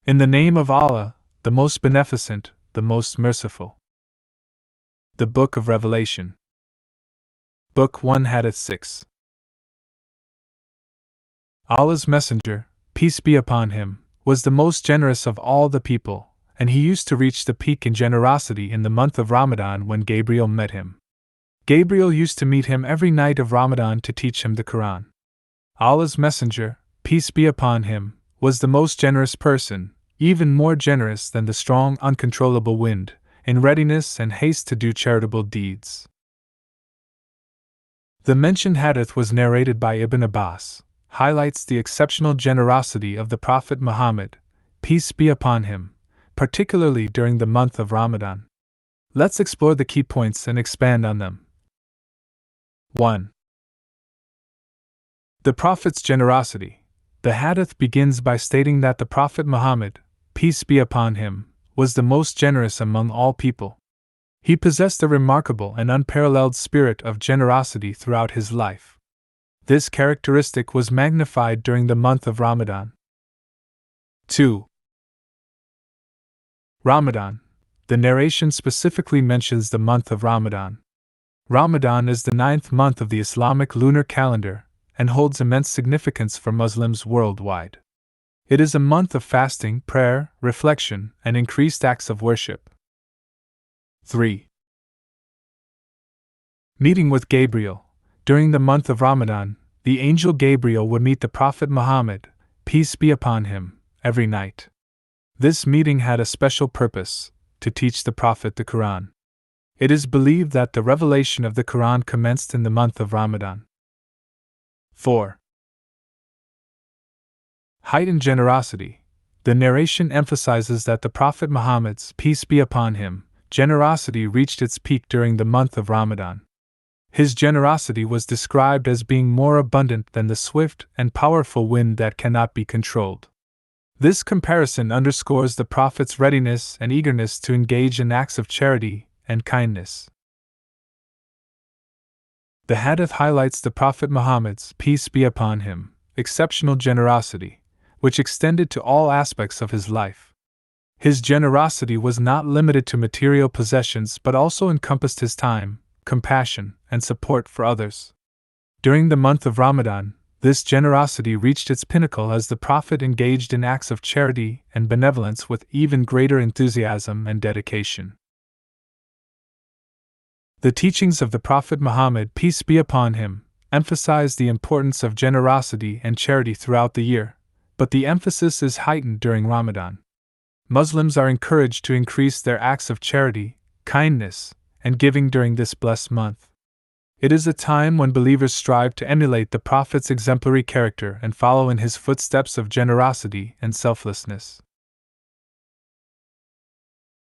In the name of Allah, the most beneficent, the most merciful. The Book of Revelation. Book 1 Hadith 6. Allah's Messenger, peace be upon him, was the most generous of all the people, and he used to reach the peak in generosity in the month of Ramadan when Gabriel met him. Gabriel used to meet him every night of Ramadan to teach him the Quran. Allah's Messenger, peace be upon him, was the most generous person, even more generous than the strong, uncontrollable wind, in readiness and haste to do charitable deeds. The mentioned hadith was narrated by Ibn Abbas, highlights the exceptional generosity of the Prophet Muhammad, peace be upon him, particularly during the month of Ramadan. Let's explore the key points and expand on them. 1. The Prophet's generosity. The hadith begins by stating that the Prophet Muhammad, peace be upon him, was the most generous among all people. He possessed a remarkable and unparalleled spirit of generosity throughout his life. This characteristic was magnified during the month of Ramadan. 2. Ramadan. The narration specifically mentions the month of Ramadan. Ramadan is the 9th month of the Islamic lunar calendar and holds immense significance for Muslims worldwide. It is a month of fasting, prayer, reflection, and increased acts of worship. 3. Meeting with Gabriel. During the month of Ramadan, the angel Gabriel would meet the Prophet Muhammad, peace be upon him, every night. This meeting had a special purpose, to teach the Prophet the Quran. It is believed that the revelation of the Quran commenced in the month of Ramadan. 4. Heightened generosity. The narration emphasizes that the Prophet Muhammad's, peace be upon him, generosity reached its peak during the month of Ramadan. His generosity was described as being more abundant than the swift and powerful wind that cannot be controlled. This comparison underscores the Prophet's readiness and eagerness to engage in acts of charity and kindness. The hadith highlights the Prophet Muhammad's, peace be upon him, exceptional generosity, which extended to all aspects of his life. His generosity was not limited to material possessions but also encompassed his time, compassion, and support for others. During the month of Ramadan, this generosity reached its pinnacle as the Prophet engaged in acts of charity and benevolence with even greater enthusiasm and dedication. The teachings of the Prophet Muhammad, peace be upon him, emphasize the importance of generosity and charity throughout the year, but the emphasis is heightened during Ramadan. Muslims are encouraged to increase their acts of charity, kindness, and giving during this blessed month. It is a time when believers strive to emulate the Prophet's exemplary character and follow in his footsteps of generosity and selflessness.